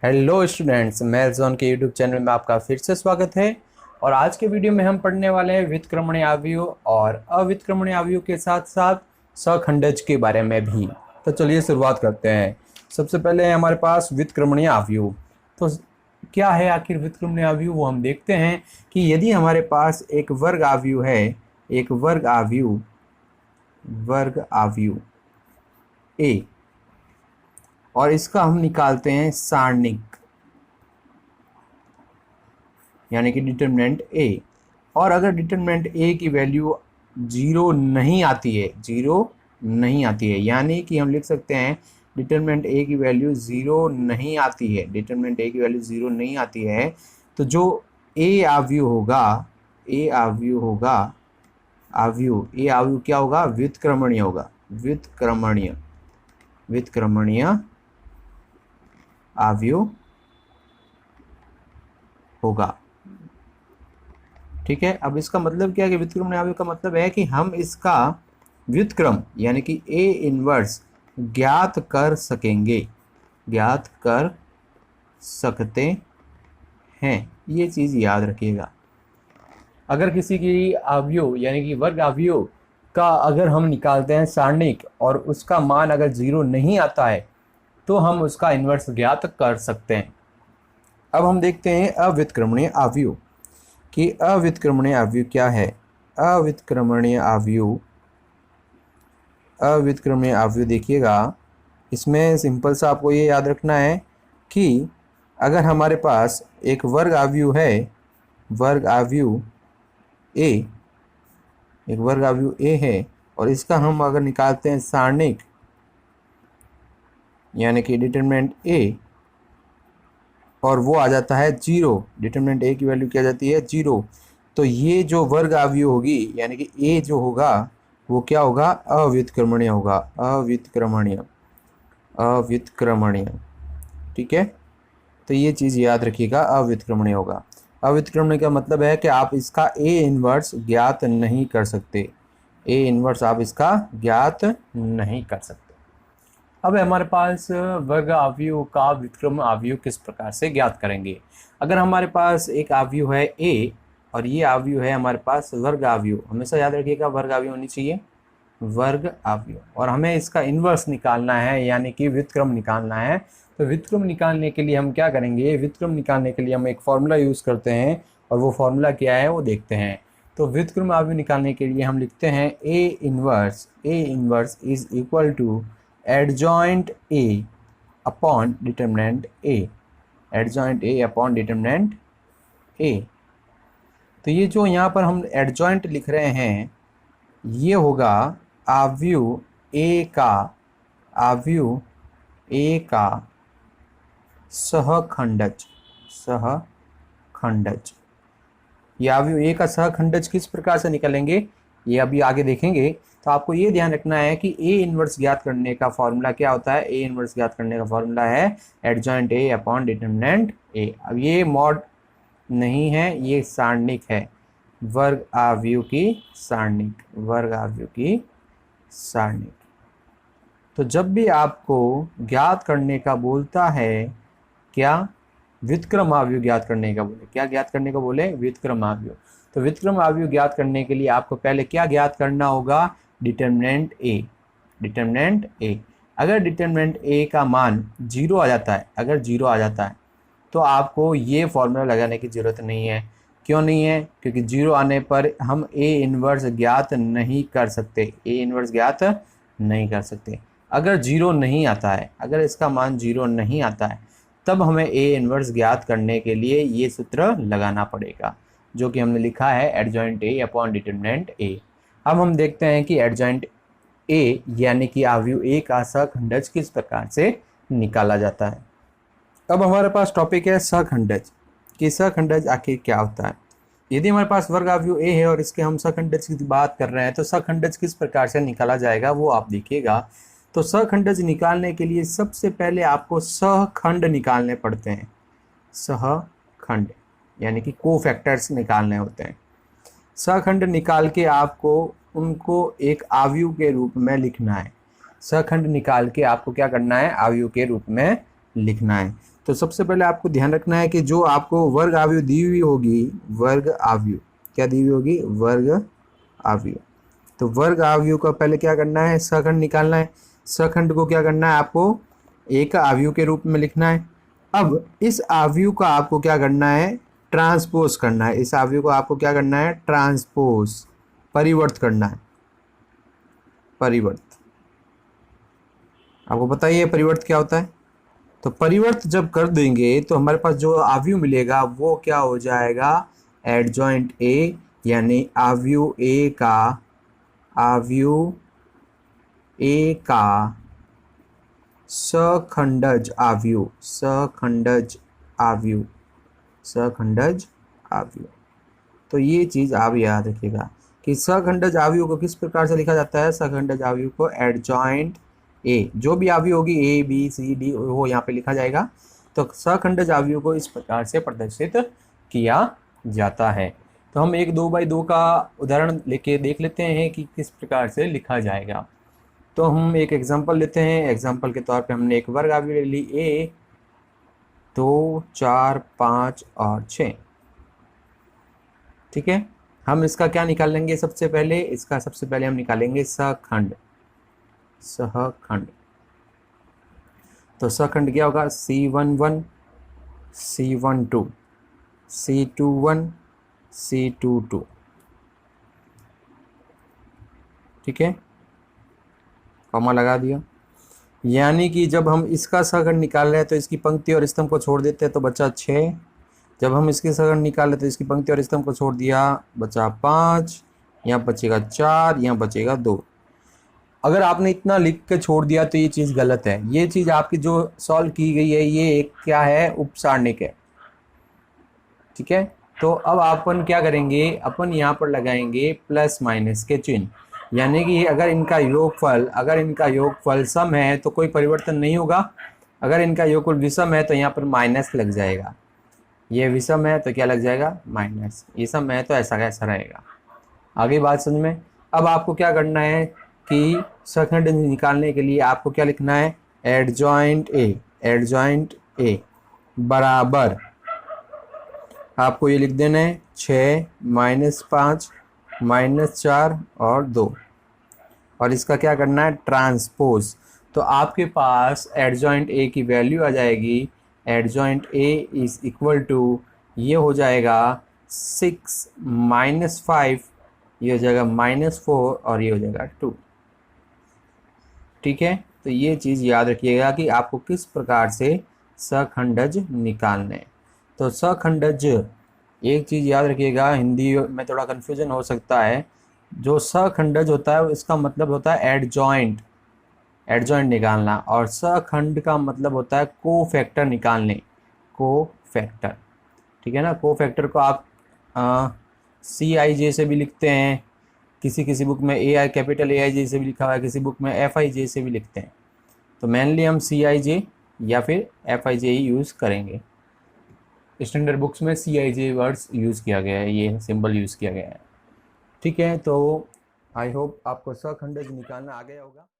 Hello students, मैथ्जोन के YouTube channel में आपका फिर से स्वागत है। और आज के वीडियो में हम पढ़ने वाले हैं व्युत्क्रमणीय अवयव और अव्युत्क्रमणीय अवयव के साथ साथ सखंडज के बारे में भी। तो चलिए शुरुआत करते हैं। सबसे पहले है हमारे पास व्युत्क्रमणीय अवयव। तो क्या है आखिर व्युत्क्रमणीय अवयव, वो हम देखते हैं कि यदि हमारे पास एक वर्ग अवयव है, एक वर्ग अवयव ए, और इसका हम निकालते हैं सारणिक यानी कि डिटरमिनेंट ए। और अगर डिटरमिनेंट ए की वैल्यू जीरो नहीं आती है, यानी कि हम लिख सकते हैं डिटरमिनेंट ए की वैल्यू जीरो नहीं आती है, तो जो ए अवयव क्या होगा? व्युत्क्रमणीय होगा। व्युत्क्रमणीय अवयव होगा। ठीक है। अब इसका मतलब क्या है कि व्युत्क्रमणीय अवयव का मतलब है कि हम इसका व्युत्क्रम यानी कि ए इनवर्स ज्ञात कर सकते हैं। ये चीज़ याद रखिएगा। अगर किसी की अवयव यानी कि वर्ग अवयव का अगर हम निकालते हैं सारणिक और उसका मान अगर जीरो नहीं आता है तो हम उसका इन्वर्स ज्ञात कर सकते हैं। अब हम देखते हैं अव्युत्क्रमणीय अवयव कि अव्युत्क्रमणीय अवयव क्या है। अव्युत्क्रमणीय अवयव देखिएगा, इसमें सिंपल सा आपको ये याद रखना है कि अगर हमारे पास एक वर्ग अवयव है और इसका हम अगर निकालते हैं सारणिक यानी कि डिटरमिनेंट ए, और वो आ जाता है जीरो, डिटरमिनेंट ए की वैल्यू क्या जाती है? जीरो। तो ये जो वर्ग अवयव होगी यानी कि ए जो होगा वो क्या होगा? अव्युत्क्रमणीय होगा। अव्युत्क्रमणीय। ठीक है। तो ये चीज़ याद रखिएगा, अव्युत्क्रमणीय होगा। अव्युत्क्रमणीय का मतलब है कि आप इसका ए इनवर्स ज्ञात नहीं कर सकते। अब हमारे पास वर्ग अवयव का व्युत्क्रम अवयव किस प्रकार से ज्ञात करेंगे। अगर हमारे पास एक अवयव है ए और ये अवयव है हमारे पास वर्ग अवयव, हमेशा याद रखिएगा वर्ग अवयव होनी चाहिए, वर्ग अवयव, और हमें इसका इन्वर्स निकालना है यानी कि व्युत्क्रम निकालना है। तो व्युत्क्रम निकालने के लिए हम क्या करेंगे? व्युत्क्रम निकालने के लिए हम एक फॉर्मूला यूज़ करते हैं और वो फॉर्मूला क्या है वो देखते हैं। तो व्युत्क्रम अवयव निकालने के लिए हम लिखते हैं A inverse is equal to adjoint A upon determinant A. तो ये जो यहाँ पर हम एडजॉइंट लिख रहे हैं ये होगा अवयव ए का सहखंडज। ये अवयव ए का सहखंडज किस प्रकार से निकलेंगे ये अभी आगे देखेंगे। तो आपको ये ध्यान रखना है कि ए इनवर्स ज्ञात करने का फॉर्मूला क्या होता है? ए इनवर्स ज्ञात करने का फॉर्मूला है एडजॉइंट ए अपॉन डिटरमिनेंट ए। अब ये मॉड नहीं है, ये सारणिक है, वर्ग अवयव की सारणिक। तो जब भी आपको ज्ञात करने का बोलता है, क्या व्युत्क्रम अवयव ज्ञात करने का बोले, क्या ज्ञात करने का बोले? व्युत्क्रम अवयव। तो व्युत्क्रम अवयव ज्ञात करने के लिए आपको पहले क्या ज्ञात करना होगा? Determinant A. अगर डिटरमिनेंट ए का मान जीरो आ जाता है, तो आपको ये फॉर्मूला लगाने की ज़रूरत नहीं है। क्यों नहीं है? क्योंकि जीरो आने पर हम ए इनवर्स ज्ञात नहीं कर सकते। अगर जीरो नहीं आता है, अगर इसका मान जीरो नहीं आता है, तब हमें ए इनवर्स ज्ञात करने के लिए ये सूत्र लगाना पड़ेगा जो कि हमने लिखा है एडजॉइंट ए अपॉन डिटरमिनेंट ए। अब हम देखते हैं कि एडजॉइंट ए यानी कि अवयव ए का सहखंडज किस प्रकार से निकाला जाता है। अब हमारे पास टॉपिक है सहखंडज, कि सहखंडज आखिर क्या होता है। यदि हमारे पास वर्ग अवयव ए है और इसके हम सहखंडज की बात कर रहे हैं तो सहखंडज किस प्रकार से निकाला जाएगा वो आप देखिएगा। तो सहखंडज निकालने के लिए सबसे पहले आपको सहखंड निकालने पड़ते हैं। सहखंड यानी कि कोफैक्टर्स निकालने होते हैं। सहखंड निकाल के आपको उनको एक अवयव के रूप में लिखना है। सहखंड निकाल के आपको क्या करना है? अवयव के रूप में लिखना है। तो सबसे पहले आपको ध्यान रखना है कि जो आपको वर्ग आव्यूह दी हुई होगी, वर्ग आव्यूह क्या दी हुई होगी, वर्ग आव्यूह, तो वर्ग आव्यूह का पहले क्या करना है, सखंड निकालना है। सखंड को क्या करना है, आपको एक आव्यूह के रूप में लिखना है। अब इस आव्यूह का आपको क्या करना है, ट्रांसपोज करना है। इस आव्यूह को आपको क्या करना है, ट्रांसपोज, परिवर्त करना है। परिवर्त, आपको पता ही है परिवर्त क्या होता है। तो परिवर्त जब कर देंगे तो हमारे पास जो आव्यूह मिलेगा वो क्या हो जाएगा, एडजॉइंट ए, यानी आव्यूह ए का, आव्यूह ए का सखंडज आव्यूह, सखंडज आव्यूह, सखंडज आव्यूह। तो ये चीज़ आप याद रखिएगा कि सखंडज आव्यूह को किस प्रकार से लिखा जाता है। सखंडज आव्यूह को एडजॉइंट ए, जो भी आव्यूह होगी ए बी सी डी वो यहाँ पे लिखा जाएगा। तो सखंडज आव्यूह को इस प्रकार से प्रदर्शित किया जाता है। तो हम एक 2x2 का उदाहरण लेके देख लेते हैं कि किस प्रकार से लिखा जाएगा। तो हम एक एग्जांपल लेते हैं। एग्जांपल के तौर पे हमने एक वर्ग आव्यूह ले ली ए, 2, 4, 5 और 6। ठीक है, हम इसका क्या निकालेंगे, सबसे पहले इसका सबसे पहले हम निकालेंगे सखंड, सहखंड। तो सखंड क्या होगा, C11, C12, C21, C22। ठीक है, कॉमा लगा दिया। यानी कि जब हम इसका सखंड निकाल रहे हैं तो इसकी पंक्ति और स्तंभ को छोड़ देते हैं तो बचा 6। जब हम इसके सखंड निकाल रहे तो इसकी पंक्ति और स्तंभ को छोड़ दिया, बचा 5, यहाँ बचेगा 4, यहाँ बचेगा 2। अगर आपने इतना लिख के छोड़ दिया तो ये चीज़ गलत है। ये चीज़ आपकी जो सॉल्व की गई है ये एक क्या है, उपसारणिक है। ठीक है, तो अब अपन क्या करेंगे, अपन यहाँ पर लगाएंगे प्लस माइनस के चिन्ह। यानी कि अगर इनका योगफल सम है तो कोई परिवर्तन नहीं होगा। अगर इनका योगफल विषम है तो यहाँ पर माइनस लग जाएगा। ये विषम है तो क्या लग जाएगा, माइनस। ये सम है तो ऐसा कैसा रहेगा। आगे बात समझ में। अब आपको क्या करना है कि सखंड निकालने के लिए आपको क्या लिखना है, एडजॉइंट ए, एडजॉइंट ए बराबर आपको ये लिख देना है 6, -5, -4 और 2। और इसका क्या करना है, ट्रांसपोज। तो आपके पास एडजॉइंट ए की वैल्यू आ जाएगी, adjoint A is equal to, ये हो जाएगा 6 - 5, ये हो जाएगा -4 और ये हो जाएगा 2। ठीक है, तो ये चीज़ याद रखिएगा कि आपको किस प्रकार से सखंडज निकालने हैं। तो सखंडज, एक चीज़ याद रखिएगा, हिंदी में थोड़ा कन्फ्यूजन हो सकता है। जो सखंडज होता है इसका मतलब होता है एडजॉइंट, एडजॉइंट निकालना, और सखंड का मतलब होता है कोफैक्टर निकालने, कोफैक्टर। ठीक है ना, कोफैक्टर को आप CIJ से भी लिखते हैं, किसी बुक में कैपिटल AIJ से भी लिखा हुआ है, किसी बुक में FIJ से भी लिखते हैं। तो मेनली हम CIJ या फिर FIJ ही यूज़ करेंगे। स्टैंडर्ड बुक्स में CIJ वर्ड्स यूज़ किया गया है, ये सिंबल यूज़ किया गया है। ठीक है, तो आई होप आपको सखंडज निकालना आ गया होगा।